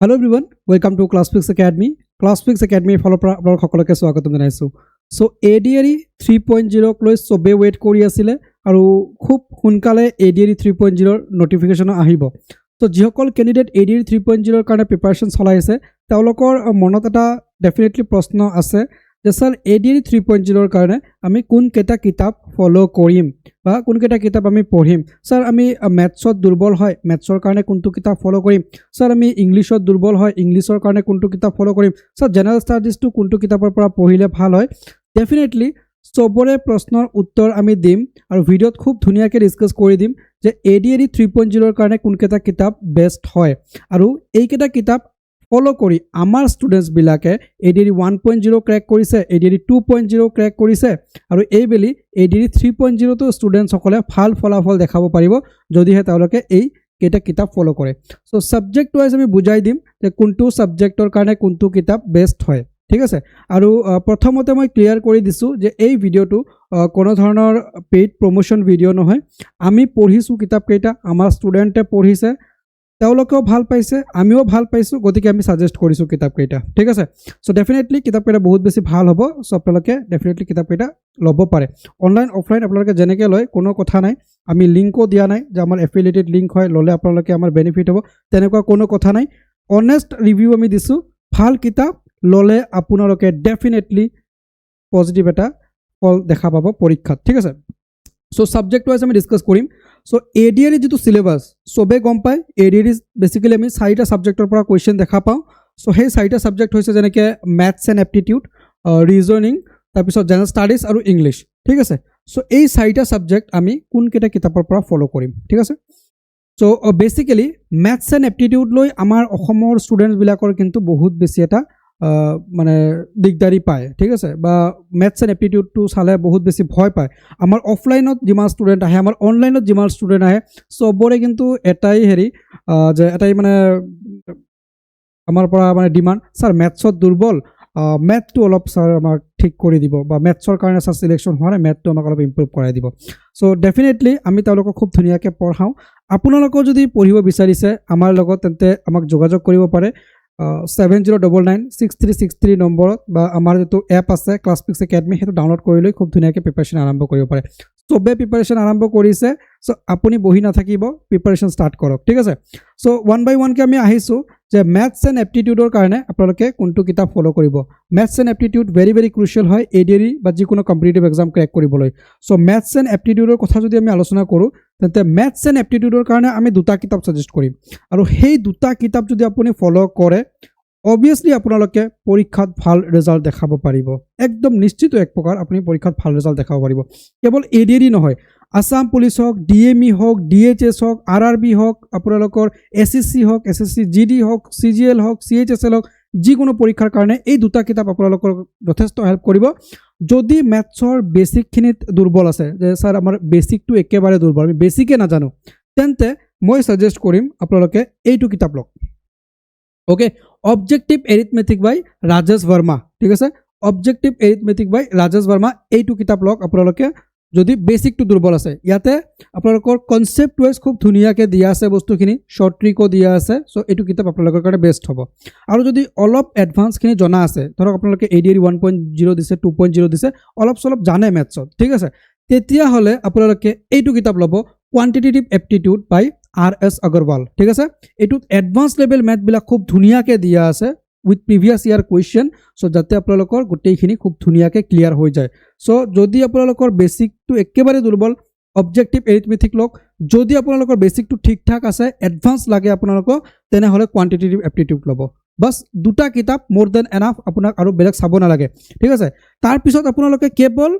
Hello everyone, welcome to ClassFix Academy. ClassFix Academy ফলৰ পৰা আপোনালোক সকলোকে স্বাগতম জনাইছো। সো ADRE 3.0 লৈ সবে ওয়েট কৰি আছিল আৰু খুব সোনকালে ADRE 3.0 ৰ নোটিফিকেশন আহিব। তো যিসকল ক্যান্ডিডেট ADRE 3.0 ৰ কাৰণে প্ৰিপাৰেচন চলাই আছে তেওঁলোকৰ মনত এটা ডেফিনেটলি প্ৰশ্ন আছে যে স্যাৰ ADRE 3.0 ৰ কাৰণে আমি কোন কেটা কিতাপ ফলো কৰিম বা কোন কেটা কিতাপ আমি পঢ়িম। স্যাৰ আমি ম্যাথছত দুৰ্বল হয় ম্যাথছৰ কাৰণে কোনটো কিতাপ ফলো কৰিম। স্যাৰ আমি ইংলিছত দুৰ্বল হয় ইংলিছৰ কাৰণে কোনটো কিতাপ ফলো কৰিম। স্যাৰ জেনাৰেল ষ্টাডিজটো কোনটো কিতাপৰ পৰা পঢ়িলে ভাল হয়। ডেফিনেটলি সবৰে প্ৰশ্নৰ উত্তৰ আমি দিম আৰু ভিডিঅ'ত খুব ধুনীয়াকৈ ডিসকাস কৰি দিম যে ADRE 3.0 ৰ কাৰণে কোন কেটা কিতাপ বেষ্ট হয় আৰু এই কেটা কিতাপ ফলো কৰি আমাৰ ষ্টুডেন্টস বিলাকে ADRE 1.0 ক্ৰ্যাক কৰিছে ADRE 2.0 ক্ৰ্যাক কৰিছে আৰু এইবেলি ADRE 3.0 তো ষ্টুডেন্টস সকলে ভাল ফলাফল দেখাব পাৰিব যদিহে তেওঁলোকে এই কেটা কিতাপ ফলো কৰে। সো সাবজেক্ট ওয়াইজ আমি বুজাই দিম যে কোনটো সাবজেক্টৰ কাৰণে কোনটো কিতাপ বেষ্ট হয়, ঠিক আছে। আৰু প্ৰথমতে মই ক্লিয়াৰ কৰি দিছো যে এই ভিডিওটো কোনো ধৰণৰ পেইড প্ৰমোশন ভিডিও নহয়। আমি পঢ়িছো কিতাপ কেইটা আমাৰ ষ্টুডেন্টে পঢ়িছে তেওঁলোকেও ভাল পাইছে আমিও ভাল পাইছো গতিকে আমি সাজেস্ট কৰিছো কিতাপ কেইটা, ঠিক আছে। সো ডেফিনেটলি কিতাপ কেইটা বহুত বেছি ভাল হ'ব। সো আপোনালোকে ডেফিনেটলি কিতাপ কেইটা ল'ব পাৰে অনলাইন অফলাইন আপোনালোকে যেনেকৈ লয় কোনো কথা নাই। আমি লিংকো দিয়া নাই যে আমাৰ এফিলিয়েটেড লিংক হয় ল'লে আপোনালোকে আমাৰ বেনিফিট হ'ব তেনেকুৱা কোনো কথা নাই। অনেষ্ট ৰিভিউ আমি দিছো ভাল কিতাপ ল'লে আপোনালোকে ডেফিনেটলি পজিটিভ এটা ফল দেখা পাব পৰীক্ষাত, ঠিক আছে। সো সাবজেক্ট ওয়াইজ আমি ডিসকাস কৰিম। সো ADRE যেটো সিলেবাস সবে গম পায় ADRE বেসিক্যালি আমি 4টা সাবজেক্টৰ পৰা কোৱেশ্চন দেখা পাওঁ। সো সেই 4টা সাবজেক্ট হৈছে যেনেকৈ ম্যাথছ এণ্ড এপ্টিটিউড, ৰিজনিং, তাৰপিছত জেনাৰেল ষ্টাডিজ আৰু ইংলিছ, ঠিক আছে। সো এই 4টা সাবজেক্ট আমি কোন কেটা কিতাপৰ পৰা ফলো কৰিম, ঠিক আছে। So basically maths and aptitude লৈ আমাৰ অসমৰ ষ্টুডেন্টস বিলাকৰ কিন্তু বহুত বেছি এটা মানে দিগদাৰি পায়, ঠিক আছে, বা ম্যাথছ এণ্ড এপ্টিটিউডটো চালে বহুত বেছি ভয় পায়। আমাৰ অফলাইনত যিমান ষ্টুডেন্ট আহে আমাৰ অনলাইনত যিমান ষ্টুডেন্ট আহে সবৰে কিন্তু এটাই যে এটাই মানে আমাৰ পৰা মানে ডিমান্ড স্যাৰ ম্যাথছত দুৰ্বল ম্যাথটো অলপ স্যাৰ আমাক ঠিক কৰি দিব বা ম্যাথছৰ কাৰণে স্যাৰ সিলেকশন হোৱা নাই ম্যাথটো আমাক অলপ ইমপ্ৰুভ কৰাই দিব। সো ডেফিনেটলি আমি তেওঁলোকক খুব ধুনীয়াকৈ পঢ়াওঁ। আপোনালোকৰ যদি পঢ়িব বিচাৰিছে আমাৰ লগত তেন্তে আমাক যোগাযোগ কৰিব পাৰে 70996363 নম্বৰত বা আমাৰ যেটো এপ আছে ClassFix Academy সেইটো ডাউনলোড কৰি লৈ খুব ধুনীয়াকৈ প্ৰিপাৰেচন আৰম্ভ কৰিব পাৰে। সবে প্ৰিপাৰেচন আৰম্ভ কৰিছে সো আপুনি বহি নাথাকিব প্ৰিপাৰেচন ষ্টাৰ্ট কৰক, ঠিক আছে। সো ওয়ান বাই ওয়ান কে আমি আহিছো যে ম্যাথছ এণ্ড এপ্টিটিউডৰ কাৰণে আপোনালোকে কোনটো কিতাপ ফলো কৰিব। Maths and aptitude very very crucial হয় ADRE বা যিকোনো কম্পিটিটিভ এক্সাম ক্ৰ্যাক কৰিবলৈ। সো ম্যাথছ এণ্ড এপ্টিটিউডৰ কথা যদি আমি আলোচনা কৰোঁ তেন্তে ম্যাথছ এণ্ড এপ্টিটিউডৰ কাৰণে আমি দুটা কিতাপ সাজেস্ট কৰিম আৰু সেই দুটা কিতাপ যদি আপুনি ফলো কৰে অবভিয়াসলি আপোনালোকে পৰীক্ষাত ভাল ৰেজাল্ট দেখাব পাৰিব। একদম নিশ্চিত এক প্ৰকাৰ আপুনি পৰীক্ষাত ভাল ৰেজাল্ট দেখাব পাৰিব। কেৱল ADRE নহয় আসাম পুলিচ হওক DME হওক DHS হওক RRB হওক আপোনালোকৰ SSC হওক SSC GD হওক CGL হওক CHSL হওক যিকোনো পৰীক্ষাৰ কাৰণে এই দুটা কিতাপ আপোনালোকৰ যথেষ্ট হেল্প কৰিব। যদি ম্যাথছৰ বেসিকখিনিত দুৰ্বল আছে যে স্যাৰ আমাৰ বেসিকটো একেবাৰে দুৰ্বল আমি বেসিকে নাজানো তেন্তে মই সাজেস্ট কৰিম আপোনালোকে এইটো কিতাপ লওক। ওকে, অবজেক্টিভ এৰিথমেটিক বাই ৰাজেশ বৰ্মা, ঠিক আছে। অবজেক্টিভ এৰিথমেটিক বাই ৰাজেশ বৰ্মা এইটো কিতাপ লওক আপোনালোকে যদি বেসিকটো দুৰ্বল আছে। ইয়াতে আপোনালোকৰ কনসেপ্ট ওয়াইজ খুব ধুনীয়াকৈ দিয়া আছে বস্তুখিনি শৰ্ট ট্ৰিকো দিয়া আছে। সো এইটো কিতাপ আপোনালোকৰ কাৰণে বেষ্ট হ'ব। আৰু যদি অলপ এডভান্সখিনি জনা আছে ধৰক আপোনালোকে ADRE 1.0 দিছে 2.0 দিছে অলপ চলপ জানে ম্যাথছত, ঠিক আছে, তেতিয়াহ'লে আপোনালোকে এইটো কিতাপ ল'ব কোৱান্টিটেটিভ এপ্টিটিউড বাই RS আগৰৱাল, ঠিক আছে। এইটোত এডভান্স লেভেল ম্যাথবিলাক খুব ধুনীয়াকৈ দিয়া আছে with previous year question. So যাতে আপোনালোকৰ গোটেইখিনি খুব ধুনীয়াকৈ ক্লিয়াৰ হৈ যায়। সো যদি আপোনালোকৰ বেসিকটো একেবাৰে দুৰ্বল অবজেক্টিভ এৰিথমেটিক লওক। যদি আপোনালোকৰ বেসিকটো ঠিক ঠাক আছে এডভান্স লাগে আপোনালোকক তেনেহ'লে কোৱান্টিটেটিভ এপ্টিটিউড ল'ব। বাস দুটা কিতাপ মোৰ দেন এনাফ, আপোনাক আৰু বেলেগ চাব নালাগে, ঠিক আছে। তাৰপিছত আপোনালোকে কেৱল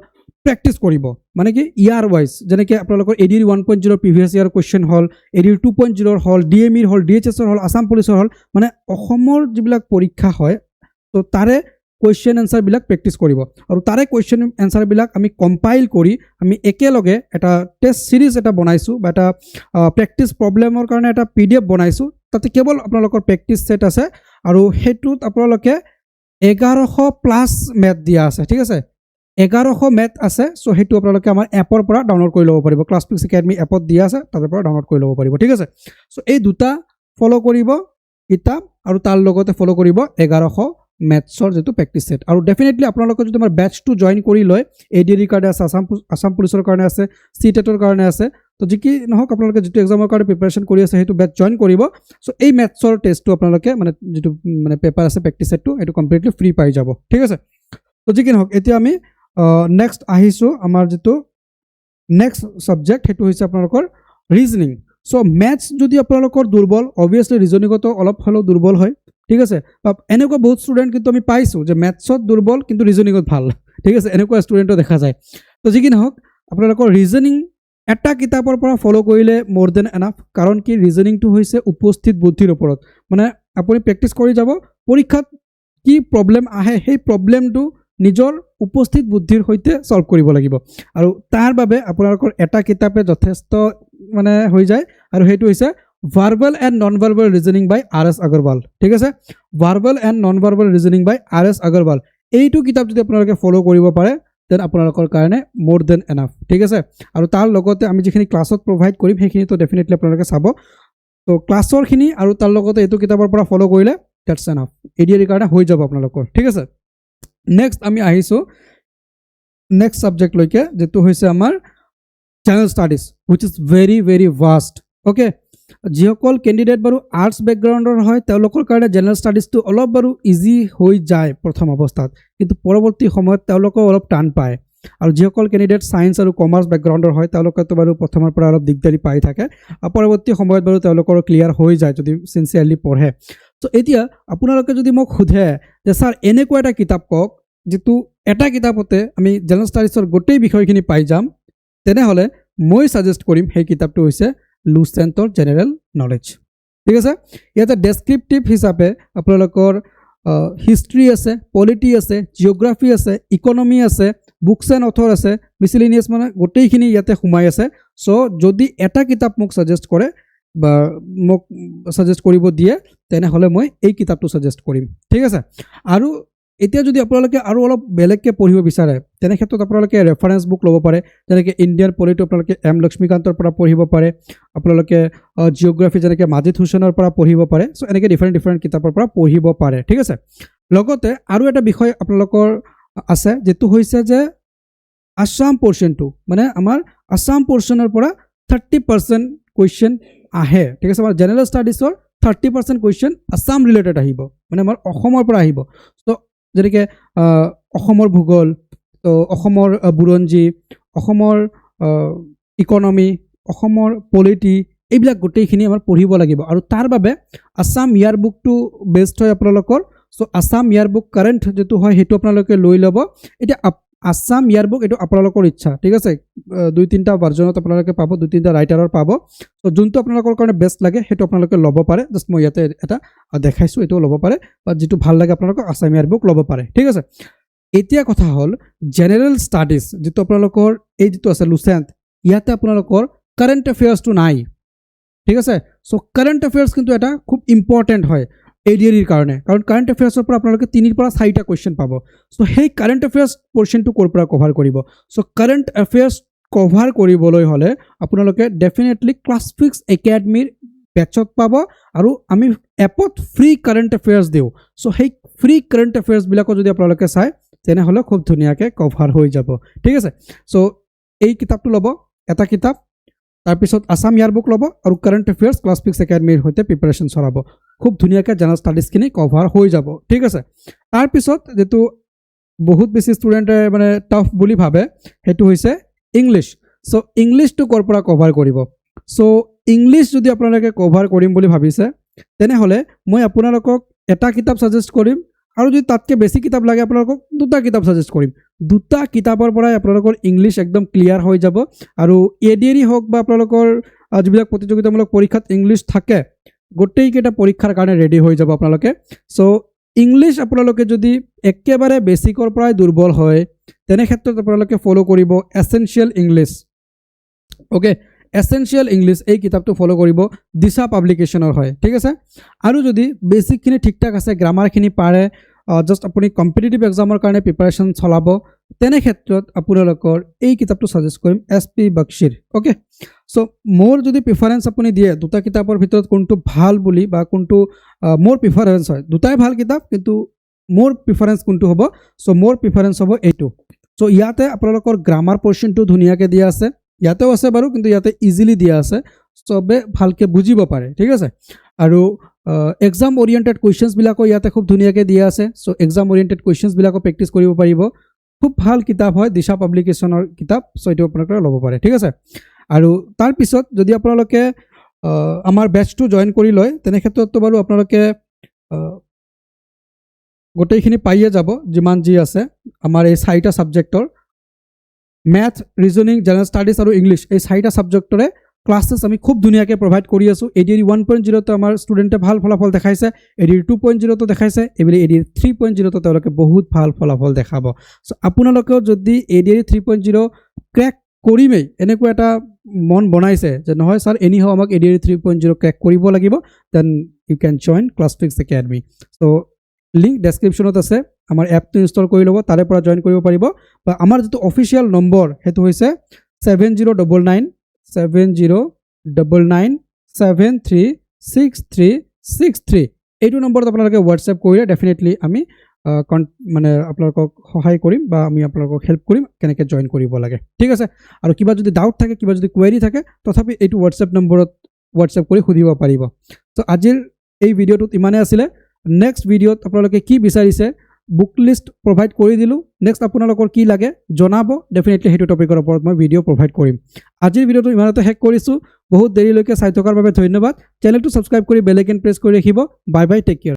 প্ৰেক্টিছ কৰিব মানে কি ইয়াৰ ওয়াইজ যেনেকৈ আপোনালোকৰ ADRE 1.0 প্ৰিভিয়াছ ইয়াৰ কুৱেশ্যন হ'ল ADRE 2.0 হ'ল DME হ'ল DHS হ'ল আসাম পুলিচৰ হ'ল মানে অসমৰ যিবিলাক পৰীক্ষা হয় তো তাৰে কুৱেশ্যন এনসাৰবিলাক প্ৰেক্টিছ কৰিব আৰু তাৰে কুৱেশ্যন এনসাৰবিলাক আমি কম্পাইল কৰি আমি একেলগে এটা টেষ্ট সিৰিজ এটা বনাইছোঁ বা এটা প্ৰেক্টিছ প্ৰব্লেমৰ কাৰণে এটা PDF বনাইছোঁ। তাতে কেৱল আপোনালোকৰ প্ৰেক্টিছ সেট আছে আৰু সেইটোত আপোনালোকে 1100+ মেথ দিয়া আছে, ঠিক আছে। 1100 মেথ আছে। সো সেইটো আপোনালোকে আমাৰ এপৰ পৰা ডাউনলোড কৰি ল'ব পাৰিব। ClassFix Academy এপত দিয়া আছে তাৰ পৰা ডাউনলোড কৰি ল'ব পাৰিব, ঠিক আছে। সো এই দুটা ফলো কৰিব কিতাপ আৰু তাৰ লগতে ফলো কৰিব 1100 মেথছৰ যেটো প্ৰেক্টিছ সেট আৰু ডেফিনেটলি আপোনালোকে যদি আমাৰ বেচটো জয়েন কৰি লয় এডিআৰি কাৰণে আছে আসাম পুলিচৰ কাৰণে আছে সিটেটৰ কাৰণে আছে তো যি কি নহওক আপোনালোকে যেটো এক্সামৰ কাৰণে প্ৰিপাৰেচন কৰি আছে হেতু বেচ জয়েন কৰিব সো এই মেথছৰ টেষ্টটো আপোনালোকে মানে যেটো মানে পেপাৰ আছে প্ৰেক্টিছ সেটটো এটো কমপ্লিটলি ফ্ৰী পাই যাব ঠিক আছে তো যি কি নহওক এতিয়া আমি নেক্সট আহিছো আমাৰ যেটো নেক্সট সাবজেক্ট হেতু হৈছে আপোনালোকৰ ৰিজনিং সো ম্যাথছ যদি আপোনালোকৰ দুৰ্বল অবভিয়াসলি ৰিজনিংতো অলপ হলো দুৰ্বল হয় ঠিক আছে এনেকুৱা বহুত ষ্টুডেন্ট কিন্তু আমি পাইছো যে ম্যাথছত দুৰ্বল কিন্তু ৰিজনিংত ভাল ঠিক আছে এনেকুৱা ষ্টুডেন্টও দেখা যায় তো যি কি নহওক আপোনালোকৰ ৰিজনিং এটা কিতাপৰ পৰা ফলো কৰিলে মোৰ দেন এনাফ কাৰণ কি ৰিজনিংটো হৈছে উপস্থিত বুদ্ধিৰ ওপৰত মানে আপুনি প্ৰেক্টিছ কৰি যাব পৰীক্ষাত কি প্ৰবলেম আহে সেই প্ৰবলেমটো নিজৰ উপস্থিত বুদ্ধিৰ সৈতে সলভ কৰিব লাগিব আৰু তাৰ বাবে আপোনালোকৰ এটা কিতাপে যথেষ্ট মানে হৈ যায় আৰু হেতু হৈছে verbal and non verbal reasoning by RS. Agarwal ঠিক আছে verbal and non verbal reasoning by RS. Agarwal এইটো কিতাপ যদি আপোনালোকে ফলো কৰিব পাৰে দেন আপোনালোকৰ কাৰণে মোৰ দেন এনাফ ঠিক আছে আৰু তাৰ লগতে আমি যিখিনি ক্লাছত প্ৰভাইড কৰিম সেইখিনি তো ডেফিনেটলি আপোনালোকে চাব তো ক্লাছৰখিনি আৰু তাৰ লগতে এইটো কিতাপৰ পৰা ফলো কৰিলে দ্যাটছ এনাফ এডিআৰি কাৰণে হৈ যাব আপোনালোকৰ ঠিক আছে নেক্সট আমি আহিছো নেক্সট সাবজেক্ট লৈকে যেটো হৈছে আমাৰ general studies which is very very vast okay যিসকল কেণ্ডিডেট বাৰু আৰ্টছ বেকগ্ৰাউণ্ডৰ হয় তেওঁলোকৰ কাৰণে জেনাৰেল ষ্টাডিজটো অলপ বাৰু ইজি হৈ যায় প্ৰথম অৱস্থাত কিন্তু পৰৱৰ্তী সময়ত তেওঁলোকে অলপ টান পায় আৰু যিসকল কেণ্ডিডেট সায়েন্স আৰু কমাৰ্চ বেকগ্ৰাউণ্ডৰ হয় তেওঁলোকেতো বাৰু প্ৰথমৰ পৰা অলপ দিগদাৰি পাই থাকে আৰু পৰৱৰ্তী সময়ত বাৰু তেওঁলোকৰ ক্লিয়াৰ হৈ যায় যদি সিনচিয়াৰলি পঢ়ে তো এতিয়া আপোনালোকে যদি মোক সোধে যে স্যাৰ এনেকুৱা এটা কিতাপ কওক যেটো এটা কিতাপতে আমি জেনাৰেল ষ্টাডিজৰ গোটেই বিষয়খিনি পাই যাম তেনেহলে মই সাজেষ্ট কৰিম সেই কিতাপটো হৈছে লুচেণ্টৰ জেনাৰেল নলেজ ঠিক আছে ইয়াতে ডেসক্ৰিপটিভ হিচাপে আপোনালোকৰ হিষ্ট্ৰী আছে পলিটি আছে জিওগ্ৰাফি আছে ইকনমি আছে বুকছ এণ্ড অথৰ আছে মিসেলেনিয়াস মানে গোটেইখিনি ইয়াতে সোমাই আছে সো যদি এটা কিতাপ মোক সাজেষ্ট কৰে বা মোক সাজেষ্ট কৰিব দিয়ে তেনেহলে মই এই কিতাপটো সাজেষ্ট কৰিম ঠিক আছে আৰু এতিয়া যদি আপোনালোকে আৰু অলপ বেলেগকে পঢ়িব বিচাৰে তেনে ক্ষেত্ৰত আপোনালোকে ৰেফাৰেন্স বুক ল'ব পাৰে যেনেকৈ ইণ্ডিয়ান পলিটি আপোনালোকে এম লক্ষ্মীকান্তৰ পৰা পঢ়িব পাৰে আপোনালোকে জিওগ্ৰাফি যেনেকৈ মাজিদ হুছেইনৰ পৰা পঢ়িব পাৰে সো এনেকৈ ডিফাৰেণ্ট কিতাপৰ পৰা পঢ়িব পাৰে ঠিক আছে লগতে আৰু এটা বিষয় আপোনালোকৰ আছে যেটো হৈছে যে আসাম পোৰ্শনটো মানে আমাৰ আসাম পোৰ্শনৰ পৰা 30% কুৱেশ্যন আহে ঠিক আছে আমাৰ জেনাৰেল ষ্টাডিজৰ 30% কুৱেশ্যন আসাম ৰিলেটেড আহিব মানে আমাৰ অসমৰ পৰা আহিব সো যেনেকৈ অসমৰ ভূগোল তো অসমৰ বুৰঞ্জী অসমৰ ইকনমি অসমৰ পলিটি এইবিলাক গোটেইখিনি আমাৰ পঢ়িব লাগিব আৰু তাৰ বাবে আসাম ইয়াৰ বুকটো বেষ্ট হয় আপোনালোকৰ সো আসাম ইয়াৰ বুক কাৰেণ্ট যেটো হয় হেতু আপোনালোকে লৈ ল'ব এটা আসাম ইয়াৰ বুক এটো আপোনালোকৰ ইচ্ছা ঠিক আছে দুই তিনটা ভাৰ্জনত আপোনালোকে পাব দুই তিনটা ৰাইটাৰৰ পাব সো যোনটো আপোনালোকৰ কাৰণে বেষ্ট লাগে হেতু আপোনালোকে ল'ব পাৰে জাস্ট মই ইয়াতে এটা দেখাইছো এটো ল'ব পাৰে বা যেটো ভাল লাগে আপোনালোকক আসাম ইয়াৰ বুক ল'ব পাৰে ঠিক আছে এতিয়া কথা হল জেনাৰেল ষ্টাডিজ যেটো আপোনালোকৰ এই যেটো আছে লুচেণ্ট ইয়াতে আপোনালোকৰ কাৰেণ্ট এফেয়াৰ্সটো নাই ঠিক আছে সো কাৰেণ্ট এফেয়াৰ্স কিন্তু এটা খুব ইম্পৰ্টেন্ট হয় এডিআৰিৰ কাৰণে কাৰণ কাৰেণ্ট এফেয়াৰ্সৰ পৰা আপোনালোকে 3 পৰা 4টা কুৱেশ্যন পাব সো সেই কাৰেণ্ট এফেয়াৰ্স পোৰ্শনটো ক'ৰ পৰা কভাৰ কৰিব সো কাৰেণ্ট এফেয়াৰ্স কভাৰ কৰিবলৈ হলে আপোনালোকে ডেফিনেটলি ক্লাছফিক্স একাডেমীৰ বেচত পাব আৰু আমি এপত ফ্ৰী কাৰেণ্ট এফেয়াৰ্স দিও সো সেই ফ্ৰী কাৰেণ্ট এফেয়াৰ্স বিলাকো যদি আপোনালোকে চাই তেনেহলে খুব ধুনীয়াকৈ কভাৰ হৈ যাব ঠিক আছে সো এই কিতাপটো ল'ব এটা কিতাপ তাৰপিছত আসাম ইয়াৰ বুক ল'ব আৰু কাৰেণ্ট এফেয়াৰ্স ক্লাছফিক্স একাডেমীৰ সৈতে প্ৰিপাৰেচন চলাব খুব ধুনীয়াকৈ জেনাৰেল ষ্টাডিজখিনি কভাৰ হৈ যাব ঠিক আছে তাৰপিছত যেটো বহুত বেছি ষ্টুডেণ্টে মানে টাফ বুলি ভাবে হেতু হৈছে ইংলিছ সো ইংলিছটো ক'ৰ পৰা কভাৰ কৰিব সো ইংলিছ যদি আপোনালোকে কভাৰ কৰিম বুলি ভাবিছে তেনেহলে মই আপোনালোকক এটা কিতাপ সাজেষ্ট কৰিম আৰু যদি তাতকৈ বেছি কিতাপ লাগে আপোনালোকক দুটা কিতাপ সাজেষ্ট কৰিম দুটা কিতাপৰ পৰাই আপোনালোকৰ ইংলিছ একদম ক্লিয়াৰ হৈ যাব আৰু এডিআৰি হওক বা আপোনালোকৰ যিবিলাক প্ৰতিযোগিতামূলক পৰীক্ষাত ইংলিছ থাকে গোটেইকেইটা পৰীক্ষাৰ কাৰণে ৰেডি হৈ যাব আপোনালোকে সো ইংলিছ আপোনালোকে যদি একেবাৰে বেসিকৰ পৰাই দুৰ্বল হয় তেনে ক্ষেত্ৰত আপোনালোকে ফলো কৰিব essential English okay essential English এই কিতাপটো ফলো কৰিব দিশা পাব্লিকেশ্যনৰ হয় ঠিক আছে আৰু যদি বেসিকখিনি ঠিকঠাক আছে গ্ৰামাৰখিনি পাৰে জাস্ট আপুনি কম্পিটিটিভ এক্সামৰ কাৰণে প্ৰিপাৰেচন চলাব তেনে ক্ষেত্ৰত আপোনালোকৰ এই কিতাপটো সাজেষ্ট কৰিম SP বক্সিৰ ওকে সো মোৰ যদি প্ৰিফাৰেঞ্চ আপুনি দিয়ে দুটা কিতাপৰ ভিতৰত কোনটো ভাল বুলি বা কোনটো মোৰ প্ৰিফাৰেঞ্চ হয় দুটাই ভাল কিতাপ কিন্তু মোৰ প্ৰিফাৰেঞ্চ কোনটো হ'ব সো মোৰ প্ৰিফাৰেঞ্চ হ'ব এইটো সো ইয়াতে আপোনালোকৰ গ্ৰামাৰ পৰ্চনটো ধুনীয়াকৈ দিয়া আছে ইয়াতেও আছে বাৰু কিন্তু ইয়াতে ইজিলি দিয়া আছে চবে ভালকৈ বুজিব পাৰে ঠিক আছে আৰু এক্সাম ওৰিয়েণ্টেড কুৱেশ্যনছবিলাকো ইয়াতে খুব ধুনীয়াকৈ দিয়া আছে সো এক্সাম ওৰিয়েণ্টেড কুৱেশ্যনছবিলাকো প্ৰেক্টিছ কৰিব পাৰিব খুব ভাল কিতাপ হয় দিশা পাব্লিকেশ্যনৰ কিতাপ সো এইটো আপোনালোকে ল'ব পাৰে ঠিক আছে আৰু তাৰপিছত যদি আপোনালোকে আমাৰ বেচটো জইন কৰি লয় তেনে ক্ষেত্ৰতো বাৰু আপোনালোকে গোটেইখিনি পাইয়ে যাব যিমান যি আছে আমাৰ এই 4টা ছাবজেক্টৰ মেথ ৰিজনিং জেনেৰেল ষ্টাডিজ আৰু ইংলিছ এই 4টা ছাবজেক্টৰে ক্লাছেছ আমি খুব ধুনীয়াকৈ প্ৰভাইড কৰি আছোঁ ADR 1.0তে আমাৰ ষ্টুডেণ্টে ভাল ফলাফল দেখাইছে ADR 2.0তো দেখাইছে এইবুলি ADR 3.0তো তেওঁলোকে বহুত ভাল ফলাফল দেখাব চ' আপোনালোকেও যদি ADR 3.0 ক্ৰেক কৰিমেই এনেকুৱা এটা মন বনাইছে যে নহয় ছাৰ এনিহাও আমাক ADR 3.0 ক্ৰেক কৰিব লাগিব then you can join Classfix academy so' link ডেছক্ৰিপশ্যনত আছে আমাৰ এপটো ইনষ্টল কৰি ল'ব তাৰে পৰা জইন কৰিব পাৰিব বা আমাৰ যিটো অফিচিয়েল নম্বৰ সেইটো হৈছে 7099736363 এইটো নম্বৰত আপোনালোকে হোৱাটছএপ কৰিলে ডেফিনেটলি আমি মানে আপোনালোকক সহায় কৰিম বা আমি আপোনালোকক হেল্প কৰিম কেনেকৈ জইন কৰিব লাগে ঠিক আছে আৰু কিবা যদি ডাউট থাকে কিবা যদি কুৱেৰি থাকে তথাপি এইটো হোৱাটছএপ নম্বৰত হোৱাটছএপ কৰি সুধিব পাৰিব তো আজিৰ এই ভিডিঅ'টোত ইমানে আছিলে নেক্সট ভিডিঅ'ত আপোনালোকে কি বিচাৰিছে বুক লিষ্ট প্ৰভাইড কৰি দিলোঁ নেক্সট আপোনালোকৰ কি লাগে জনাব ডেফিনেটলি সেইটো টপিকৰ ওপৰত মই ভিডিঅ' প্ৰভাইড কৰিম আজিৰ ভিডিঅ'টো ইমানতে শেষ কৰিছোঁ বহুত দেৰিলৈকে চাই থকাৰ বাবে ধন্যবাদ চেনেলটো ছাবস্ক্ৰাইব কৰি বেল আইকন প্ৰেছ কৰি ৰাখিব বাই বাই টেক কেয়াৰ